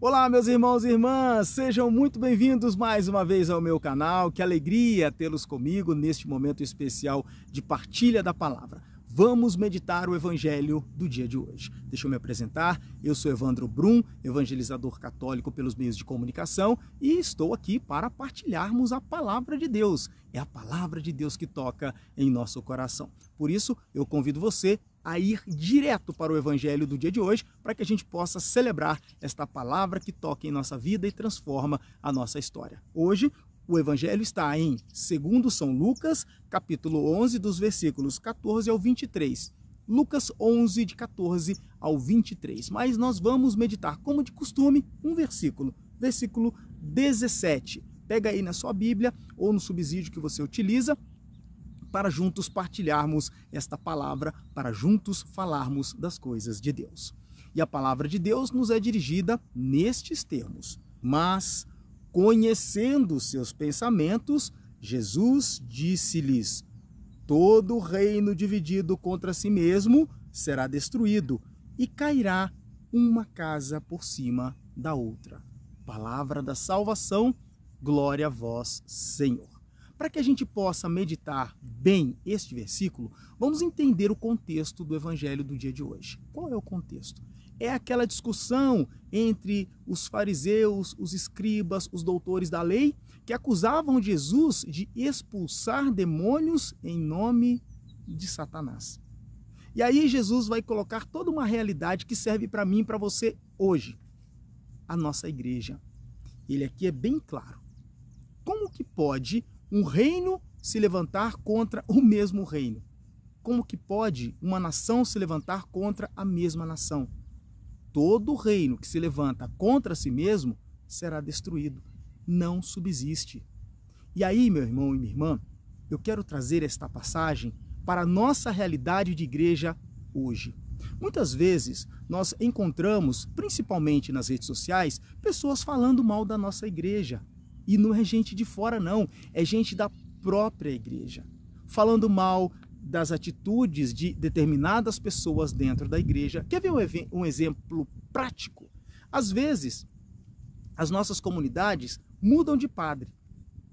Olá, meus irmãos e irmãs, sejam muito bem-vindos mais uma vez ao meu canal. Que alegria tê-los comigo neste momento especial de partilha da palavra. Vamos meditar o evangelho do dia de hoje. Deixa eu me apresentar, eu sou Evandro Brum, evangelizador católico pelos meios de comunicação e estou aqui para partilharmos a palavra de Deus. É a palavra de Deus que toca em nosso coração. Por isso, eu convido você a ir direto para o evangelho do dia de hoje, para que a gente possa celebrar esta palavra que toca em nossa vida e transforma a nossa história. Hoje, o evangelho está em 2 São Lucas, capítulo 11, dos versículos 14 ao 23. Lucas 11, de 14 ao 23. Mas nós vamos meditar, como de costume, um versículo. Versículo 17. Pega aí na sua Bíblia ou no subsídio que você utiliza, para juntos partilharmos esta palavra, para juntos falarmos das coisas de Deus. E a palavra de Deus nos é dirigida nestes termos. Mas, conhecendo seus pensamentos, Jesus disse-lhes: todo reino dividido contra si mesmo será destruído, e cairá uma casa por cima da outra. Palavra da salvação, glória a vós, Senhor. Para que a gente possa meditar bem este versículo, vamos entender o contexto do evangelho do dia de hoje. Qual é o contexto? É aquela discussão entre os fariseus, os escribas, os doutores da lei, que acusavam Jesus de expulsar demônios em nome de Satanás. E aí Jesus vai colocar toda uma realidade que serve para mim e para você hoje. A nossa igreja. Ele aqui é bem claro. Como que pode um reino se levantar contra o mesmo reino? Como que pode uma nação se levantar contra a mesma nação? Todo reino que se levanta contra si mesmo será destruído, não subsiste. E aí, meu irmão e minha irmã, eu quero trazer esta passagem para a nossa realidade de igreja hoje. Muitas vezes nós encontramos, principalmente nas redes sociais, pessoas falando mal da nossa igreja. E não é gente de fora não, é gente da própria igreja, falando mal das atitudes de determinadas pessoas dentro da igreja. Quer ver um exemplo prático? Às vezes, as nossas comunidades mudam de padre,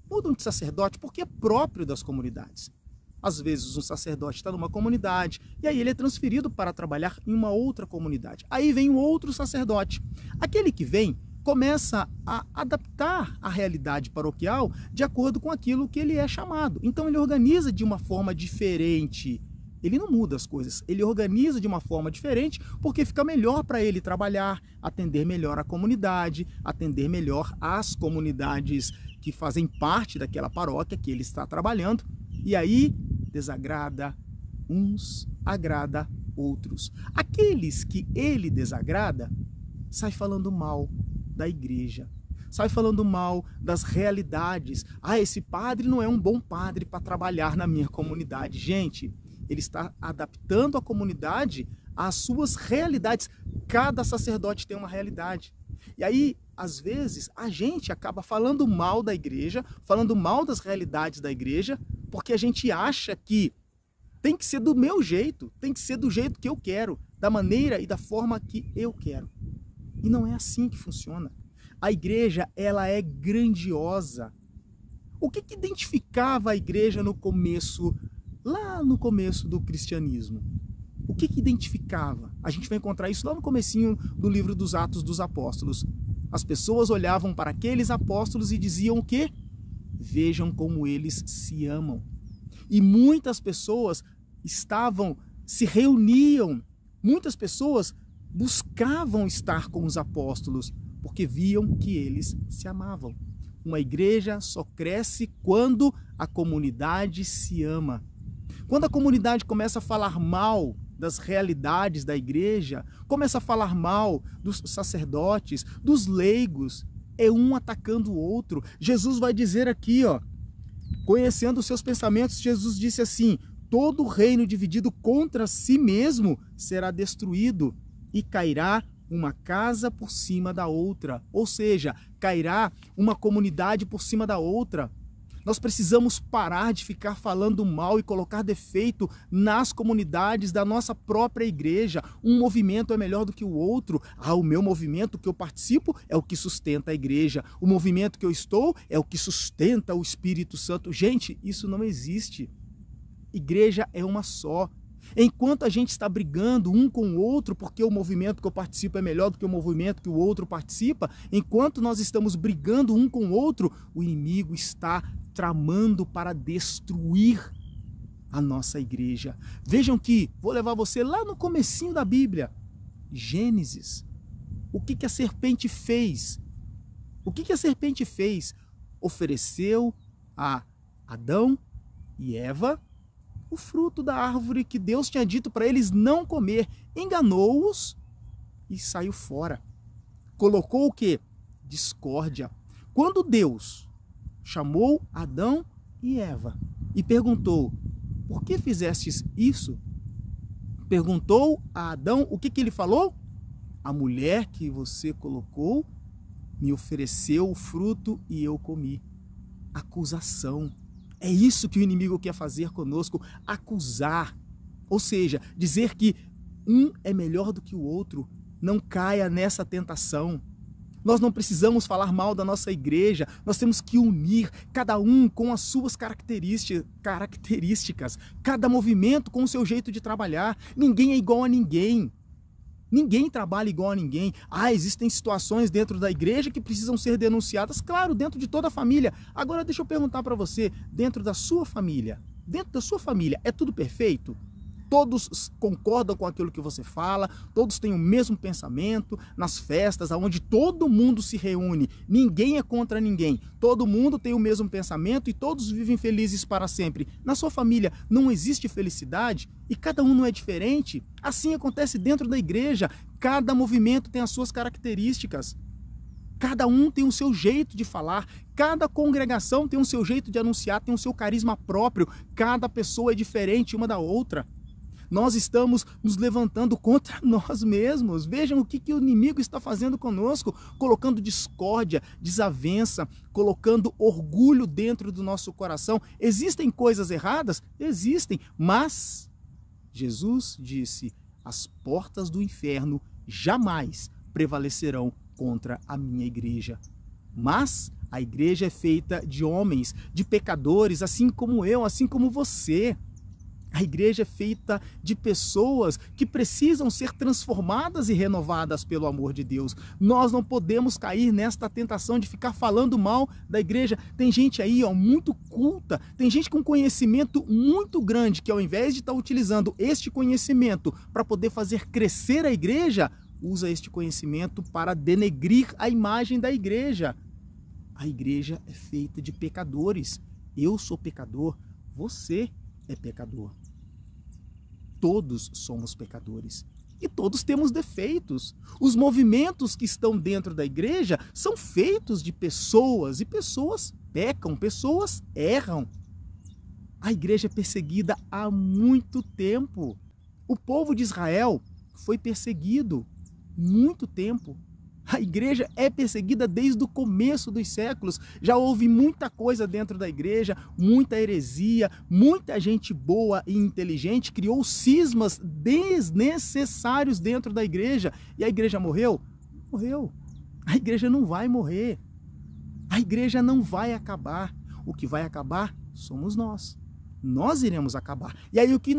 mudam de sacerdote, porque é próprio das comunidades. Às vezes um sacerdote está numa comunidade e aí ele é transferido para trabalhar em uma outra comunidade. Aí vem um outro sacerdote. Aquele que vem começa a adaptar a realidade paroquial de acordo com aquilo que ele é chamado. Então ele organiza de uma forma diferente. Ele não muda as coisas, ele organiza de uma forma diferente porque fica melhor para ele trabalhar, atender melhor a comunidade, atender melhor as comunidades que fazem parte daquela paróquia que ele está trabalhando. E aí desagrada uns, agrada outros. Aqueles que ele desagrada, sai falando mal da igreja, sai falando mal das realidades. Ah, esse padre não é um bom padre para trabalhar na minha comunidade. Gente, ele está adaptando a comunidade às suas realidades. Cada sacerdote tem uma realidade. E aí, às vezes, a gente acaba falando mal da igreja, falando mal das realidades da igreja, porque a gente acha que tem que ser do meu jeito, tem que ser do jeito que eu quero, da maneira e da forma que eu quero. E não é assim que funciona. A igreja, ela é grandiosa. O que identificava a igreja no começo, lá no começo do cristianismo? O que identificava? A gente vai encontrar isso lá no comecinho do livro dos Atos dos Apóstolos. As pessoas olhavam para aqueles apóstolos e diziam o quê? Vejam como eles se amam. E muitas pessoas se reuniam, muitas pessoas buscavam estar com os apóstolos, porque viam que eles se amavam. Uma igreja só cresce quando a comunidade se ama. Quando a comunidade começa a falar mal das realidades da igreja, começa a falar mal dos sacerdotes, dos leigos, é um atacando o outro. Jesus vai dizer aqui, ó, conhecendo os seus pensamentos, Jesus disse assim: todo reino dividido contra si mesmo será destruído, e cairá uma casa por cima da outra. Ou seja, cairá uma comunidade por cima da outra. Nós precisamos parar de ficar falando mal e colocar defeito nas comunidades da nossa própria igreja. Um movimento é melhor do que o outro. O meu movimento que eu participo é o que sustenta a igreja. O movimento que eu estou é o que sustenta o Espírito Santo. Gente, isso não existe. Igreja é uma só. Enquanto a gente está brigando um com o outro, porque o movimento que eu participo é melhor do que o movimento que o outro participa, enquanto nós estamos brigando um com o outro, o inimigo está tramando para destruir a nossa igreja. Vejam que, vou levar você lá no comecinho da Bíblia, Gênesis. O que a serpente fez? O que a serpente fez? Ofereceu a Adão e Eva o fruto da árvore que Deus tinha dito para eles não comer. Enganou-os e saiu fora. Colocou o quê? Discórdia. Quando Deus chamou Adão e Eva e perguntou: por que fizestes isso? Perguntou a Adão, o que ele falou? A mulher que você colocou me ofereceu o fruto e eu comi. Acusação. É isso que o inimigo quer fazer conosco, acusar. Ou seja, dizer que um é melhor do que o outro. Não caia nessa tentação. Nós não precisamos falar mal da nossa igreja, nós temos que unir, cada um com as suas características, cada movimento com o seu jeito de trabalhar. Ninguém é igual a ninguém. Ninguém trabalha igual a ninguém. Existem situações dentro da igreja que precisam ser denunciadas, claro, dentro de toda a família. Agora deixa eu perguntar para você, dentro da sua família, é tudo perfeito? Todos concordam com aquilo que você fala, todos têm o mesmo pensamento, nas festas onde todo mundo se reúne, ninguém é contra ninguém, todo mundo tem o mesmo pensamento e todos vivem felizes para sempre. Na sua família não existe felicidade e cada um não é diferente? Assim acontece dentro da igreja, cada movimento tem as suas características. Cada um tem o seu jeito de falar, cada congregação tem o seu jeito de anunciar, tem o seu carisma próprio, cada pessoa é diferente uma da outra. Nós estamos nos levantando contra nós mesmos. Vejam o que o inimigo está fazendo conosco, colocando discórdia, desavença, colocando orgulho dentro do nosso coração. Existem coisas erradas? Existem, mas Jesus disse: as portas do inferno jamais prevalecerão contra a minha igreja. Mas a igreja é feita de homens, de pecadores, assim como eu, assim como você. A igreja é feita de pessoas que precisam ser transformadas e renovadas pelo amor de Deus. Nós não podemos cair nesta tentação de ficar falando mal da igreja. Tem gente aí muito culta, tem gente com conhecimento muito grande que ao invés de estar utilizando este conhecimento para poder fazer crescer a igreja, usa este conhecimento para denegrir a imagem da igreja. A igreja é feita de pecadores. Eu sou pecador, você é pecador. Todos somos pecadores e todos temos defeitos. Os movimentos que estão dentro da igreja são feitos de pessoas e pessoas pecam, pessoas erram. A igreja é perseguida há muito tempo. O povo de Israel foi perseguido muito tempo. A igreja é perseguida desde o começo dos séculos. Já houve muita coisa dentro da igreja, muita heresia, muita gente boa e inteligente criou cismas desnecessários dentro da igreja. E a igreja morreu? Morreu. A igreja não vai morrer. A igreja não vai acabar. O que vai acabar somos nós. Nós iremos acabar. E aí o que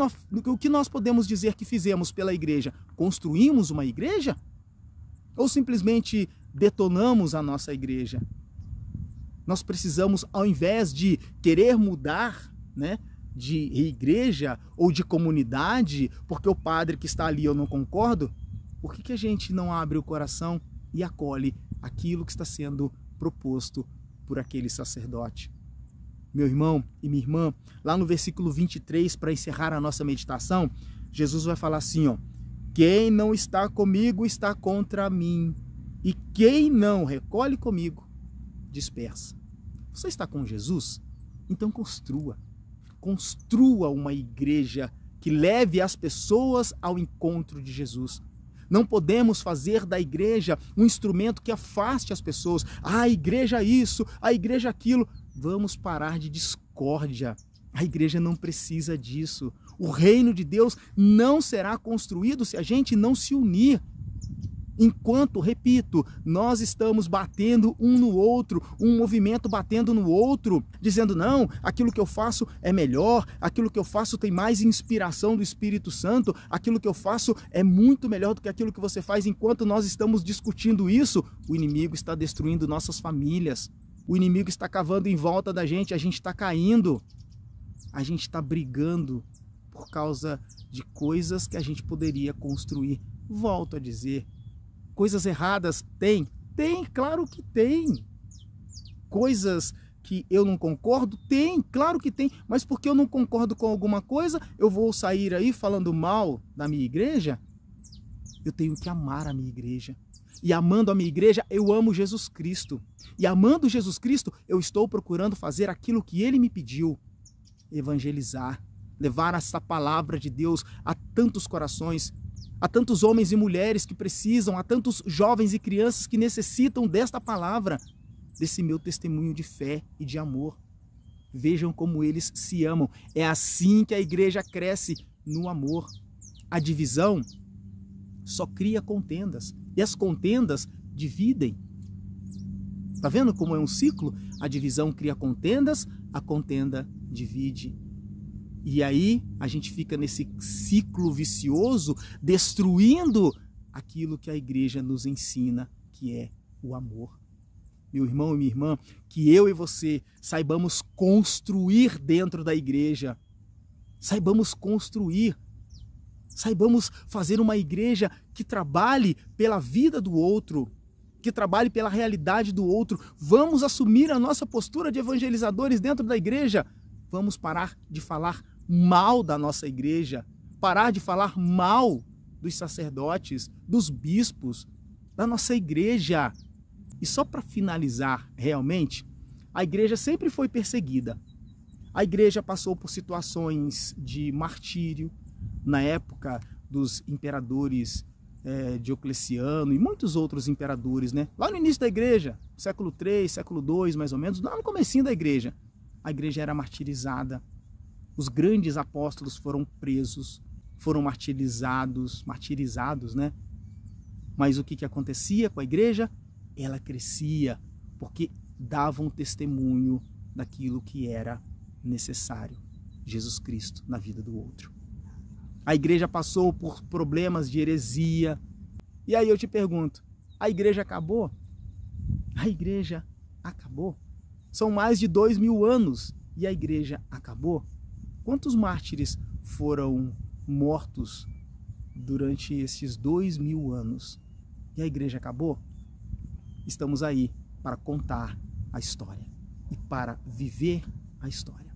nós podemos dizer que fizemos pela igreja? Construímos uma igreja? Ou simplesmente detonamos a nossa igreja? Nós precisamos, ao invés de querer mudar, né, de igreja ou de comunidade, porque o padre que está ali eu não concordo, por que a gente não abre o coração e acolhe aquilo que está sendo proposto por aquele sacerdote? Meu irmão e minha irmã, lá no versículo 23, para encerrar a nossa meditação, Jesus vai falar assim, ó: quem não está comigo está contra mim, e quem não recolhe comigo, dispersa. Você está com Jesus? Então construa uma igreja que leve as pessoas ao encontro de Jesus. Não podemos fazer da igreja um instrumento que afaste as pessoas. A igreja isso, a igreja aquilo. Vamos parar de discórdia. A igreja não precisa disso. O reino de Deus não será construído se a gente não se unir. Enquanto, repito, nós estamos batendo um no outro, um movimento batendo no outro, dizendo não, aquilo que eu faço é melhor, aquilo que eu faço tem mais inspiração do Espírito Santo, aquilo que eu faço é muito melhor do que aquilo que você faz. Enquanto nós estamos discutindo isso, o inimigo está destruindo nossas famílias, o inimigo está cavando em volta da gente, a gente está caindo, a gente está brigando por causa de coisas que a gente poderia construir. Volto a dizer, coisas erradas tem? Tem, claro que tem. Coisas que eu não concordo? Tem, claro que tem. Mas porque eu não concordo com alguma coisa, eu vou sair aí falando mal da minha igreja? Eu tenho que amar a minha igreja. E amando a minha igreja, eu amo Jesus Cristo. E amando Jesus Cristo, eu estou procurando fazer aquilo que Ele me pediu. Evangelizar. Levar essa palavra de Deus a tantos corações. Há tantos homens e mulheres que precisam, há tantos jovens e crianças que necessitam desta palavra, desse meu testemunho de fé e de amor. Vejam como eles se amam. É assim que a igreja cresce, no amor. A divisão só cria contendas. E as contendas dividem. Está vendo como é um ciclo? A divisão cria contendas, a contenda divide. E aí a gente fica nesse ciclo vicioso, destruindo aquilo que a igreja nos ensina, que é o amor. Meu irmão e minha irmã, que eu e você saibamos construir dentro da igreja. Saibamos construir. Saibamos fazer uma igreja que trabalhe pela vida do outro, que trabalhe pela realidade do outro. Vamos assumir a nossa postura de evangelizadores dentro da igreja. Vamos parar de falar mal da nossa igreja, parar de falar mal dos sacerdotes, dos bispos, da nossa igreja. E só para finalizar realmente, a igreja sempre foi perseguida. A igreja passou por situações de martírio na época dos imperadores Diocleciano e muitos outros imperadores, né? Lá no início da igreja, século III, século II, mais ou menos, lá no comecinho da igreja, a igreja era martirizada. Os grandes apóstolos foram presos, foram martirizados, né? Mas o que acontecia com a igreja? Ela crescia, porque dava um testemunho daquilo que era necessário, Jesus Cristo na vida do outro. A igreja passou por problemas de heresia. E aí eu te pergunto, a igreja acabou? A igreja acabou? São mais de 2000 anos e a igreja acabou? Quantos mártires foram mortos durante esses 2000 anos? E a igreja acabou? Estamos aí para contar a história e para viver a história.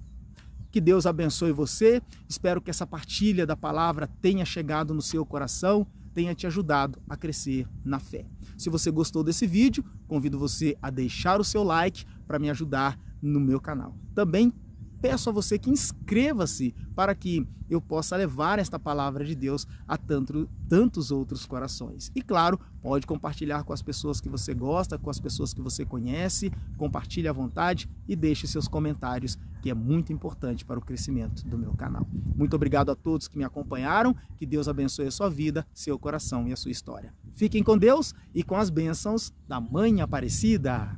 Que Deus abençoe você. Espero que essa partilha da palavra tenha chegado no seu coração, tenha te ajudado a crescer na fé. Se você gostou desse vídeo, convido você a deixar o seu like para me ajudar no meu canal. Também peço a você que inscreva-se para que eu possa levar esta palavra de Deus a tantos outros corações. E claro, pode compartilhar com as pessoas que você gosta, com as pessoas que você conhece, compartilhe à vontade e deixe seus comentários, que é muito importante para o crescimento do meu canal. Muito obrigado a todos que me acompanharam, que Deus abençoe a sua vida, seu coração e a sua história. Fiquem com Deus e com as bênçãos da Mãe Aparecida.